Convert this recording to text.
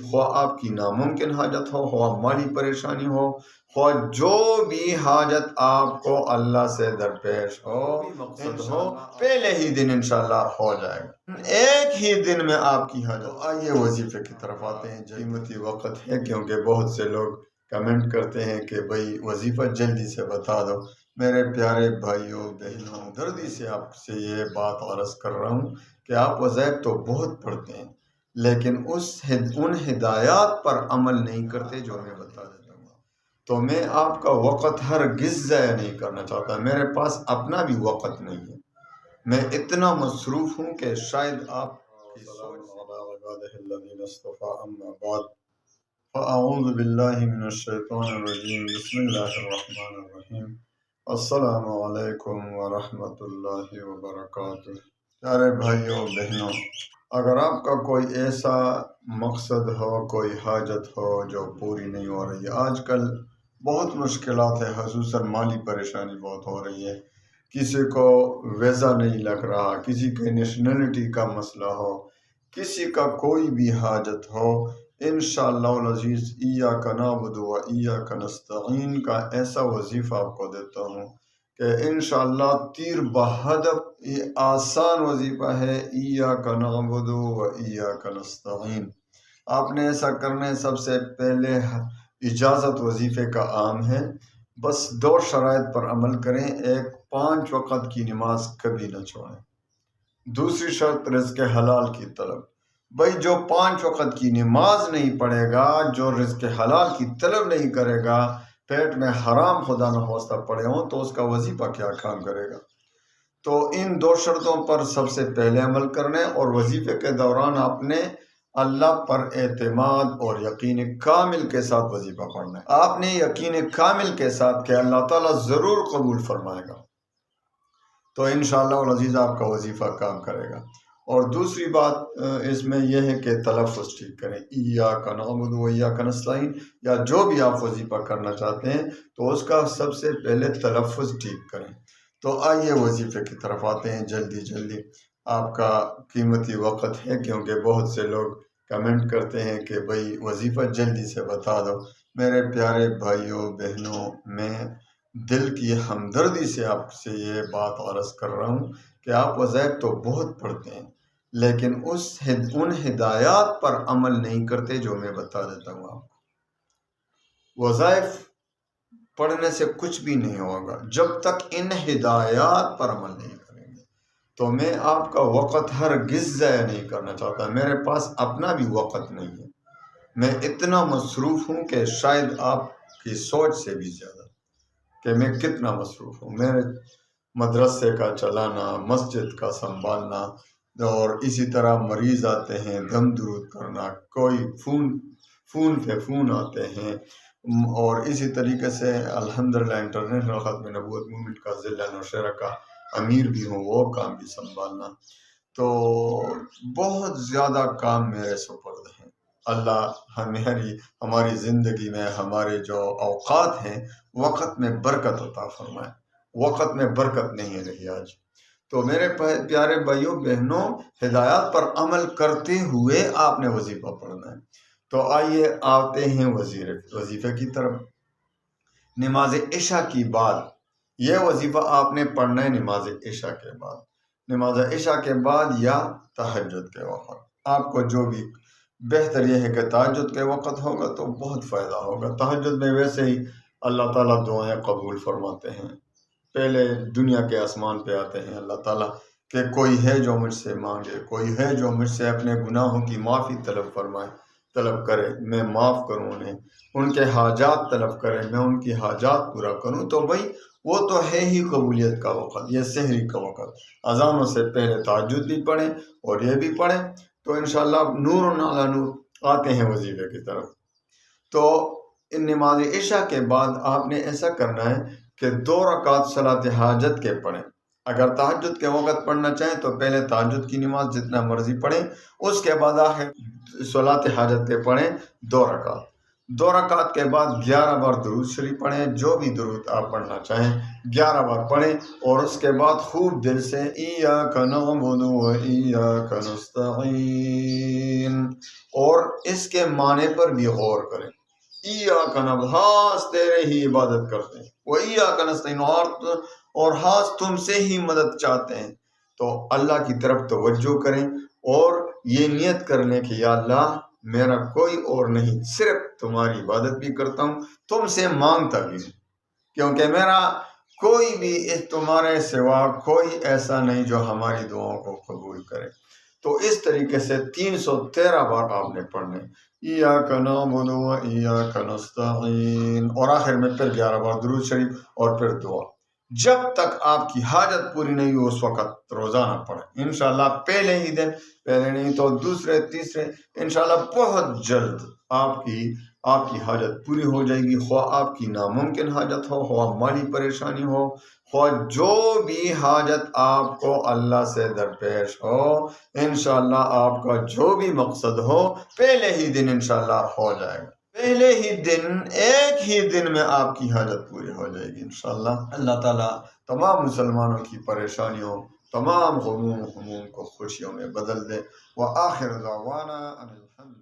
خواہ آپ کی ناممکن حاجت ہو، خواہ مالی پریشانی ہو، خواہ جو بھی حاجت آپ کو اللہ سے درپیش ہو، مقصد ہو، پہلے ہی دن انشاءاللہ ہو جائے گا، ایک ہی دن میں آپ کی حاجت۔ آئیے وظیفے کی طرف آتے ہیں، قیمتی وقت ہے کیونکہ بہت سے لوگ کمنٹ کرتے ہیں کہ بھئی وظیفہ جلدی سے بتا دو۔ میرے پیارے بھائیوں بہنوں، ہمدردی سے آپ سے یہ بات عرض کر رہا ہوں کہ آپ وظائف تو بہت پڑھتے ہیں لیکن ان ہدایات پر عمل نہیں کرتے جو میں بتا دیتا ہوں۔ تو میں آپ کا وقت ہرگز ضائع نہیں کرنا چاہتا، میرے پاس اپنا بھی وقت نہیں ہے، میں اتنا مصروف ہوں کہ شاید آپ کی سوچ فاعوذ باللہ من الشیطان الرجیم، بسم اللہ الرحمن الرحیم، السلام علیکم ورحمۃ اللہ وبرکاتہ۔ پیارے بھائیوں بہنوں، اگر آپ کا کوئی ایسا مقصد ہو، کوئی حاجت ہو جو پوری نہیں ہو رہی ہے، آج کل بہت مشکلات ہے، خصوصاً مالی پریشانی بہت ہو رہی ہے، کسی کو ویزا نہیں لگ رہا، کسی کے نیشنلٹی کا مسئلہ ہو، کسی کا کوئی بھی حاجت ہو، انشاءاللہ العزیز ایاک نعبد و ایاک نستعین کا ایسا وظیفہ آپ کو دیتا ہوں کہ انشاءاللہ تیر بہدف یہ آسان وظیفہ ہے، ایاک نعبد و ایاک نستعین۔ آپ نے ایسا کرنا ہے، سب سے پہلے اجازت وظیفے کا عام ہے، بس 2 شرائط پر عمل کریں، ایک 5 وقت کی نماز کبھی نہ چھوڑیں، دوسری شرط رزق حلال کی طلب۔ بھائی جو 5 وقت کی نماز نہیں پڑھے گا، جو رزق حلال کی طلب نہیں کرے گا، پیٹ میں حرام خدا نخواستہ پڑے ہوں تو اس کا وظیفہ کیا کام کرے گا؟ تو ان 2 شرطوں پر سب سے پہلے عمل کرنے، اور وظیفے کے دوران آپ نے اللہ پر اعتماد اور یقین کامل کے ساتھ وظیفہ پڑھنا ہے۔ آپ نے یقین کامل کے ساتھ کہ اللہ تعالیٰ ضرور قبول فرمائے گا، تو انشاءاللہ العزیز آپ کا وظیفہ کام کرے گا۔ اور دوسری بات اس میں یہ ہے کہ تلفظ ٹھیک کریں، ایاک نعبد و ایاک نستعین، یا جو بھی آپ وظیفہ کرنا چاہتے ہیں تو اس کا سب سے پہلے تلفظ ٹھیک کریں۔ تو آئیے وظیفے کی طرف آتے ہیں جلدی جلدی، آپ کا قیمتی وقت ہے کیونکہ بہت سے لوگ کمنٹ کرتے ہیں کہ بھئی وظیفہ جلدی سے بتا دو۔ میرے پیارے بھائیوں بہنوں، میں دل کی ہمدردی سے آپ سے یہ بات عرض کر رہا ہوں کہ آپ وظائف تو بہت پڑھتے ہیں لیکن ان ہدایات پر عمل نہیں کرتے جو میں بتا دیتا ہوں آپ کو۔ وظائف پڑھنے سے کچھ بھی نہیں ہوگا جب تک ان ہدایات پر عمل نہیں کریں گے، تو میں آپ کا وقت ہرگز ضائع نہیں کرنا چاہتا، میرے پاس اپنا بھی وقت نہیں ہے، میں اتنا مصروف ہوں کہ شاید آپ کی سوچ سے بھی زیادہ کہ میں کتنا مصروف ہوں۔ میرے مدرسے کا چلانا، مسجد کا سنبھالنا، اور اسی طرح مریض آتے ہیں دم درود کرنا، کوئی فون پہ فون آتے ہیں، اور اسی طریقے سے الحمدللہ انٹرنیشنل ختم نبوت موومنٹ کا ضلع نوشہرہ کا امیر بھی ہوں، وہ کام بھی سنبھالنا، تو بہت زیادہ کام میرے سپرد ہیں۔ اللہ ہماری زندگی میں ہمارے جو اوقات ہیں وقت میں برکت عطا فرمائے، وقت میں برکت نہیں رہی آج۔ تو میرے پیارے بھائیوں بہنوں، ہدایات پر عمل کرتے ہوئے آپ نے وظیفہ پڑھنا ہے۔ تو آئیے آتے ہیں وظیفے کی طرف۔ نماز عشاء کی بعد یہ وظیفہ آپ نے پڑھنا ہے، نماز عشاء کے بعد، نماز عشاء کے بعد یا تہجد کے وقت، آپ کو جو بھی بہتر یہ ہے کہ تہجد کے وقت ہوگا تو بہت فائدہ ہوگا۔ تہجد میں ویسے ہی اللہ تعالیٰ دعائیں قبول فرماتے ہیں، پہلے دنیا کے آسمان پہ آتے ہیں اللہ تعالیٰ کہ کوئی ہے جو مجھ سے مانگے، کوئی ہے جو مجھ سے اپنے گناہوں کی معافی طلب کرے، میں معاف کروں انہیں، ان کے حاجات طلب کرے، میں ان کی حاجات پورا کروں۔ تو بھائی وہ تو ہے ہی قبولیت کا وقت، یہ سحری کا وقت، اذانوں سے پہلے تہجد بھی پڑھیں اور یہ بھی پڑھیں، تو انشاءاللہ نور علی نور آتے ہیں وظیفے کی طرف۔ تو ان نماز عشاء کے بعد آپ نے ایسا کرنا ہے کہ 2 رکعت صلاۃ حاجت کے پڑھیں۔ اگر تہجد کے وقت پڑھنا چاہیں تو پہلے تہجد کی نماز جتنا مرضی پڑھیں، اس کے بعد آخر صلاۃ حاجت کے پڑھیں 2 رکعت۔ 2 رکعت کے بعد 11 بار درود شریف پڑھیں، جو بھی درود آپ پڑھنا چاہیں 11 بار پڑھیں، اور اس کے بعد خوب دل سے ایاک نعبد و ایاک نستعین، اور اس کے معنی پر بھی غور کریں۔ ایاک نعبد، خاص تیرے ہی عبادت کرتے ہیں، و ایاک نستعین، اور خاص تم سے ہی مدد چاہتے ہیں۔ تو اللہ کی طرف توجہ کریں اور یہ نیت کر لیں کہ یا اللہ میرا کوئی اور نہیں، صرف تمہاری عبادت بھی کرتا ہوں، تم سے مانگتا بھی ہوں، کیونکہ میرا کوئی بھی اس تمہارے سوا کوئی ایسا نہیں جو ہماری دعاؤں کو قبول کرے۔ تو اس طریقے سے 313 بار آپ نے پڑھنے، ایاک نعبد و ایاک نستعین، اور آخر میں پھر 11 بار درود شریف اور پھر دعا۔ جب تک آپ کی حاجت پوری نہیں ہو اس وقت روزانہ پڑھیں، انشاءاللہ پہلے ہی دن، پہلے نہیں تو دوسرے تیسرے، انشاءاللہ بہت جلد آپ کی حاجت پوری ہو جائے گی، خواہ آپ کی ناممکن حاجت ہو، خواہ مالی پریشانی ہو، خواہ جو بھی حاجت آپ کو اللہ سے درپیش ہو، انشاءاللہ آپ کا جو بھی مقصد ہو پہلے ہی دن انشاءاللہ ہو جائے گا، پہلے ہی دن، ایک ہی دن میں آپ کی حاجت پوری ہو جائے گی انشاءاللہ۔ اللہ تعالیٰ تمام مسلمانوں کی پریشانیوں، تمام غموم کو خوشیوں میں بدل دے۔ وآخر دعوانا ان الحمد